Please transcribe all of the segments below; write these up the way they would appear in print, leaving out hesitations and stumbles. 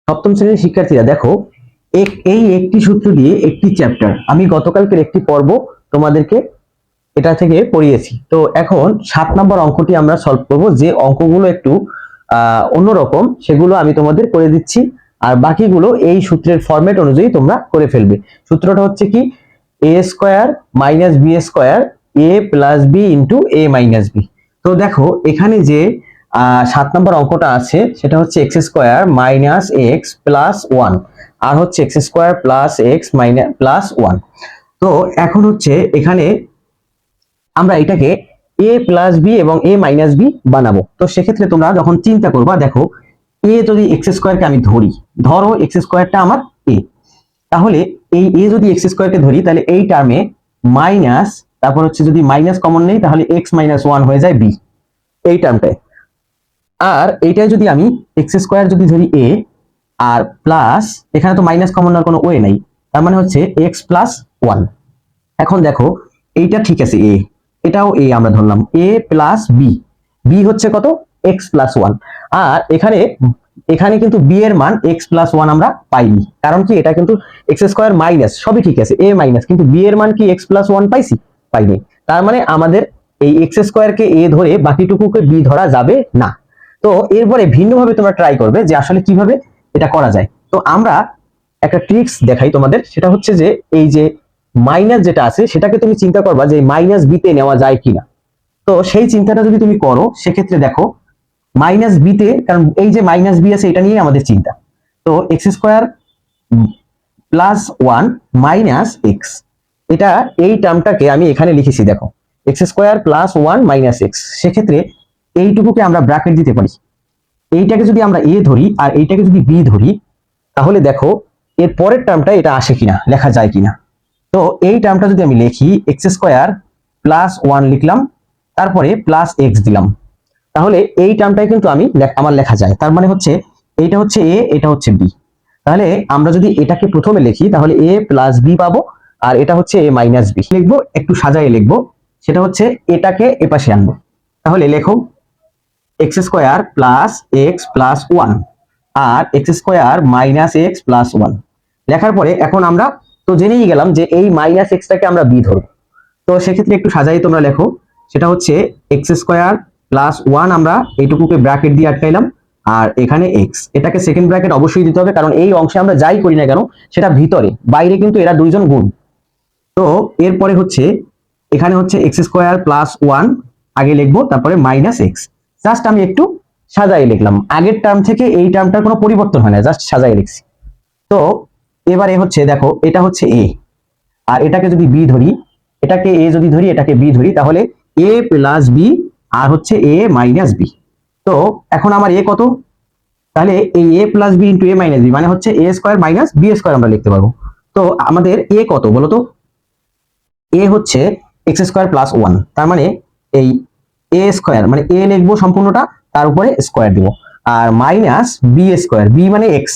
সপ্তম শ্রেণীর শিক্ষার্থীরা দেখো, এই একটি সূত্র দিয়ে একটি চ্যাপ্টার আমি গতকালকের একটি পর্ব তোমাদেরকে এটা থেকে পড়িয়েছি। তো এখন 7 নম্বর অঙ্কটি আমরা সলভ করব। যে অঙ্কগুলো একটু অন্যরকম সেগুলো আমি তোমাদের করে দিচ্ছি, আর বাকিগুলো এই সূত্রের ফরম্যাট অনুযায়ী তোমরা করে ফেলবে। সূত্রটা হচ্ছে কি, a square minus B square a plus B into a minus B. তো দেখো এখানে যে 7 নম্বর অঙ্কটা আছে সেটা হচ্ছে x square minus x plus 1 আর হচ্ছে x square plus x minus plus 1। তো এখন হচ্ছে এখানে আমরা এটাকে a প্লাস বি এবং a মাইনাস বি বানাবো। তো সেক্ষেত্রে তোমরা যখন চিন্তা করবা, দেখো a যদি এক্স স্কয়ারকে আমি ধরি, ধরো এক্স স্কয়ারটা আমার a, তাহলে এই a যদি এক্স স্কয়ারকে ধরি তাহলে এই টার্মে মাইনাস, তারপর হচ্ছে যদি মাইনাস কমন নেই তাহলে এক্স মাইনাস 1 হয়ে যায় b এই টার্মটায়। আর এইটাই যদি আমি এক্স স্কয়ার যদি ধরি a আর প্লাস, এখানে তো মাইনাস কমন নেওয়ার কোনো ওয়ে নাই, তার মানে হচ্ছে এক্স প্লাস 1। এখন দেখো এইটা ঠিক আছে, a এটাও a আমরা ধরলাম, a প্লাস বি, বি হচ্ছে কত x প্লাস 1। আর এখানে এখানে কিন্তু b এর মান x প্লাস 1 আমরা পাইনি, কারণ কি এটা কিন্তু x স্কয়ার মাইনাস সবই ঠিক আছে, a মাইনাস, কিন্তু b এর মান কি x প্লাস 1 পাইছি, পাইনি। তার মানে আমাদের এই x স্কয়ার কে a ধরে বাকিটুকুকে b ধরা যাবে না। তো এরপরে ভিন্নভাবে তোমরা ট্রাই করবে যে আসলে কিভাবে এটা করা যায়। তো আমরা একটা ট্রিক্স দেখাই তোমাদের, সেটা হচ্ছে যে এই যে মাইনাস যেটা আছে সেটাকে তুমি চিন্তা করবা যে মাইনাস বিতে নেওয়া যায় কিনা। তো সেই চিন্তাটা যদি তুমি করো সেক্ষেত্রে দেখো মাইনাস বিতে, কারণ এই যে মাইনাস বি আছে এটা নিয়ে আমাদের চিন্তা। তো x square plus 1 minus x, এটা এই টার্মটাকে আমি এখানে লিখেছি, দেখো x square plus 1 minus x. সেক্ষেত্রে এইটুকুকে আমরা ব্র্যাকেট দিতে পারি, এইটাকে যদি আমরা এ ধরি আর এইটাকে যদি বি ধরি, তাহলে দেখো এর পরের টার্মটা এটা আসে কিনা, লেখা যায় কিনা। তো এই টার্মটা যদি আমি লিখি এক্স স্কোয়ার প্লাস 1 লিখলাম, তারপরে প্লাস এক্স দিলাম, তাহলে এই টার্মটাই কিন্তু আমার লেখা যায়। তার মানে হচ্ছে এইটা হচ্ছে এ, এটা হচ্ছে বি। তাহলে আমরা যদি এটাকে প্রথমে লিখি তাহলে এ প্লাস বি পাবো, আর এটা হচ্ছে এ মাইনাস বি লিখবো, একটু সাজাই লিখবো। সেটা হচ্ছে এটাকে এপাশে আনবো, তাহলে লেখো x square plus x plus 1 আর x square minus x plus 1 লেখার পরে এখন আমরা তো জেনেই গেলাম যে এই মাইনাস এক্সটাকে আমরা বি ধরব। তো সেক্ষেত্রে একটু সাজাই তোমরা লেখো, সেটা হচ্ছে এক্স স্কোয়ার প্লাস 1, আমরা এইটুকুকে ব্র্যাকেট দিয়ে আটকাইলাম, আর এখানে এক্স, এটাকে সেকেন্ড ব্র্যাকেট অবশ্যই দিতে হবে, কারণ এই অংশে আমরা যাই করি না কেন সেটা ভিতরে, বাইরে কিন্তু এরা দুইজন গুণ। তো এরপরে হচ্ছে এখানে হচ্ছে এক্স স্কোয়ার প্লাস 1 আগে লিখবো, তারপরে মাইনাস এক্স। জাস্ট আমি একটু সাজাই লিখলাম, আগের টার্ম থেকে এই টার্মটার কোনো পরিবর্তন হয় না, জাস্ট সাজাই লিখছি। তো এবারে হচ্ছে দেখো এটা হচ্ছে এ, আর এটাকে যদি বি ধরি, এটাকে এ যদি ধরি এটাকে বি ধরি, তাহলে এ প্লাস বি আর হচ্ছে এ মাইনাস বি। তো এখন আমার এ কত, তাহলে এই এ প্লাস বি ইন্টু এ মাইনাস বি মানে হচ্ছে এ স্কোয়ার মাইনাস বি স্কোয়ার আমরা লিখতে পারবো। তো আমাদের এ কত বলো তো, এ হচ্ছে এক্স স্কোয়ার প্লাস 1, তার মানে এই এ স্কোয়ার মানে এ লিখবো সম্পূর্ণটা, তার উপরে স্কোয়ার দিব, আর মাইনাস বি স্কোয়ার, বি মানে এক্স,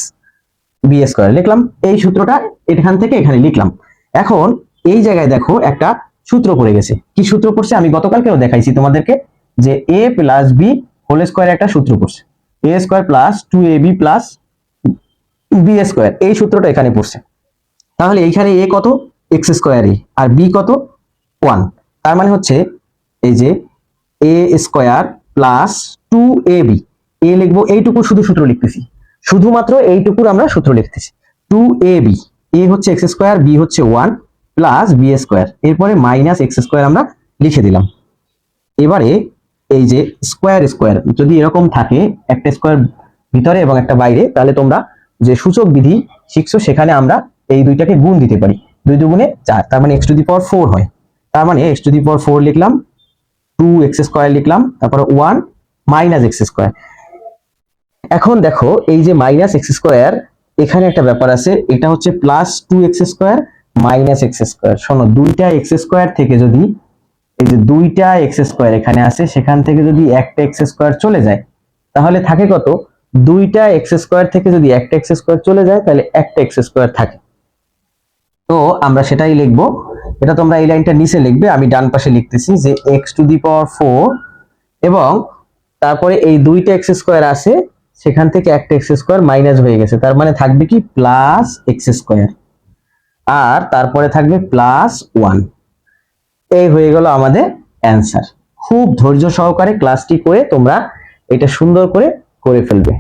বি স্কোয়ার লিখলাম। এই সূত্রটা এখান থেকে এখানে লিখলাম। এখন এই জায়গায় দেখো একটা সূত্র পড়ে গেছে, কি সূত্র পড়ছে আমি গতকালকেও দেখাইছি তোমাদেরকে, যে a plus b whole square একটা সূত্র পড়ছে, a square plus 2ab plus b square, এই সূত্রটা এখানে পড়ছে। তাহলে এইখানে এ কত এক্স স্কোয়ার এ আর বি কত 1, তার মানে হচ্ছে এই যে এ স্কোয়ার প্লাস 2ab, এ লিখবো এইটুকু শুধু সূত্র লিখতেছি, শুধুমাত্র এইটুকুর আমরা সূত্র লিখতেছি 2ab, এ হচ্ছে এক্স স্কোয়ার, বি হচ্ছে 1 প্লাস বি স্কোয়ার, এরপরে মাইনাস এক্স স্কোয়ার আমরা লিখে দিলাম। এবারে এই যে স্কোয়ার স্কোয়ার যদি এরকম থাকে, একটা স্কোয়ার ভিতরে এবং একটা বাইরে, তাহলে তোমরা যে সূচক বিধি শিখছো সেখানে আমরা এই দুইটাকে গুণ দিতে পারি, 2 দুগুণে 4, তার মানে x টু দি পাওয়ার 4 হয়। তার মানে x টু দি পাওয়ার 4 লিখলাম, 2x স্কয়ার লিখলাম, তারপরে 1 মাইনাস x স্কয়ার। এখন দেখো এই যে মাইনাস x স্কয়ার, এখানে একটা ব্যাপার আছে, এটা হচ্ছে plus 2x square minus x square. শোনো, দুইটা x স্কয়ার থেকে যদি এই যে দুইটা x স্কয়ার এখানে আছে, সেখান থেকে যদি একটা x স্কয়ার চলে যায় তাহলে থাকে কত, দুইটা x স্কয়ার থেকে যদি একটা x স্কয়ার চলে যায় তাহলে একটা x স্কয়ার থাকে। তো আমরা সেটাই লিখবো, এটা তোমরা এই লাইনটা নিচে লিখবে, আমি ডান পাশে লিখতেছি যে x টু দি পাওয়ার 4 এবং তারপরে এই দুইটা x স্কয়ার আছে সেখান থেকে একটা এক্স স্কোয়ার মাইনাস হয়ে গেছে, তার মানে থাকবে কি প্লাস এক্স স্কোয়ার, আর তারপরে থাকবে প্লাস 1। এই হয়ে গেল আমাদের অ্যান্সার। খুব ধৈর্য সহকারে ক্লাসটি করে তোমরা এটা সুন্দর করে করে ফেলবে।